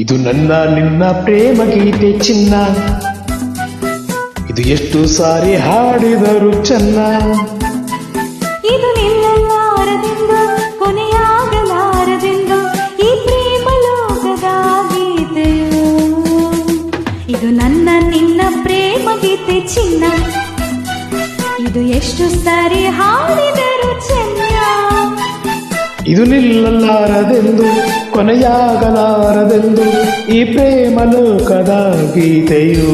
ಇದು ನನ್ನ ನಿನ್ನ ಪ್ರೇಮ ಗೀತೆ ಚಿನ್ನ, ಇದು ಎಷ್ಟು ಸಾರಿ ಹಾಡಿದರು ಚೆನ್ನ. ಇದು ನಿಲ್ಲಲಾರದೆಂದು ಕೊನೆಯಾಗಲಾರದೆಂದು ಈ ಪ್ರೇಮ ಲೋಕದ ಗೀತೆಯು. ಇದು ನನ್ನ ನಿನ್ನ ಪ್ರೇಮ ಗೀತೆ ಚಿನ್ನ, ಇದು ಎಷ್ಟು ಸಾರಿ ಹಾಡಿದರು ಚೆನ್ನ. ಇದು ನಿಲ್ಲಲಾರದೆಂದು ಕೊನೆಯಾಗಲಾರದೆಂದು ಈ ಪ್ರೇಮ ಲೋಕದ ಗೀತೆಯು.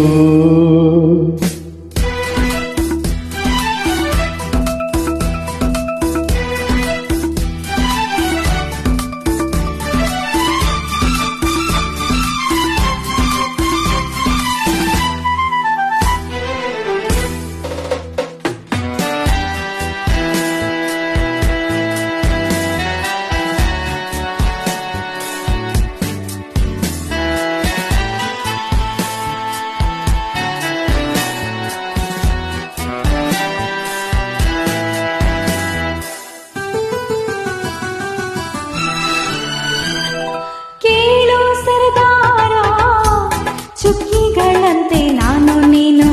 ಚುಕ್ಕಿಗಳಂತೆ ನಾನು ನೀನು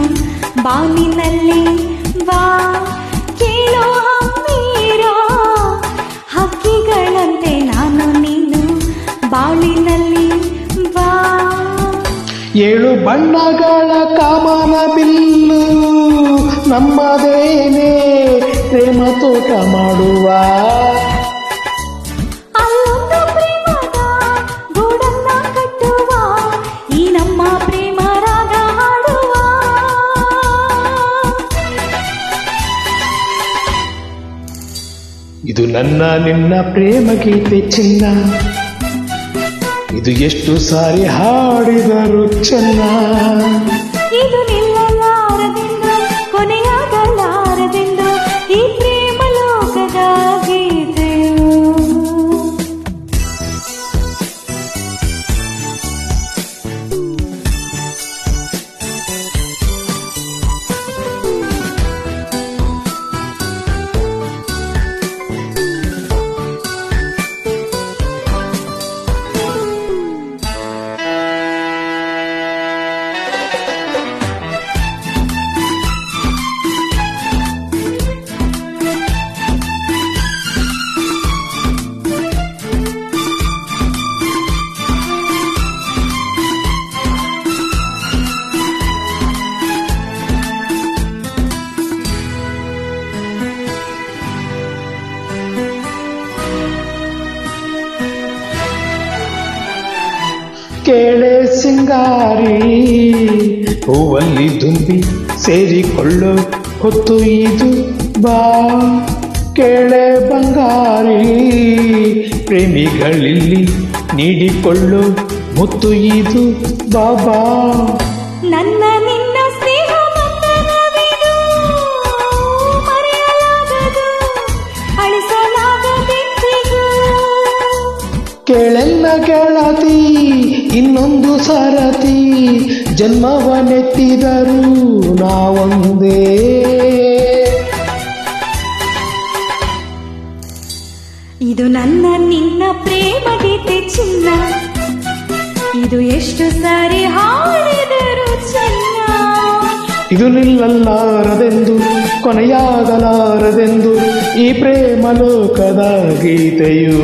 ಬಾನಿನಲ್ಲಿ ವಾ, ಕೇಳೋ ಹಮ್ಮೀರ ಹಕ್ಕಿಗಳಂತೆ ನಾನು ನೀನು ಬಾಳಿನಲ್ಲಿ ವಾ. ಏಳು ಬಣ್ಣಗಳ ಕಾಮನ ಬಿಲ್ಲು ನಮ್ಮದೇನೆ ಪ್ರೇಮ ತೋಟ ಮಾಡುವ. ಇದು ನನ್ನ ನಿನ್ನ ಪ್ರೇಮ ಗೀತೆ ಚಿನ್ನ, ಇದು ಎಷ್ಟು ಸಾರಿ ಹಾಡಿದರು ಚೆನ್ನ. ಇದು ನಿಲ್ಲಲಾರದೆಂದು ಕೊನೆಯಾಗಲಾರದೆಂದು ಈ ಪ್ರೇಮ ಲೋಕದ ಗೀತೆಯು. ಕೇಳೆ ಸಿಂಗಾರಿ ಹೂವಲ್ಲಿ ದುಂಬಿ ಸೇರಿಕೊಳ್ಳೋ ಹೊತ್ತು ಇದು ಬಾ. ಕೇಳೆ ಬಂಗಾರಿ ಪ್ರೇಮಿಗಳಿಲ್ಲಿ ನೀಡಿಕೊಳ್ಳೋ ಮುತ್ತು ಇದು ಬಾಬಾ. ನನ್ನ ನಿನ್ನ ಸ್ನೇಹ ಬಂಧನವಿದು ಮರೆಯಲಾಗದು ಅಳಿಸಲಾಗದೆಂದಿಗೂ. ಕೇಳೆಲ್ಲ ಗೆಳತಿ ಇನ್ನೊಂದು ಸರತಿ ಜನ್ಮವನೆತ್ತಿದರೂ ನಾವೊಂದೇ. ಇದು ನನ್ನ ನಿನ್ನ ಪ್ರೇಮ ಗೀತೆ ಚಿನ್ನ, ಇದು ಎಷ್ಟು ಸಾರಿ ಹಾಡಿದರು ಚೆನ್ನ. ಇದು ನಿಲ್ಲಲಾರದೆಂದು ಕೊನೆಯಾಗಲಾರದೆಂದು ಈ ಪ್ರೇಮ ಲೋಕದ ಗೀತೆಯು.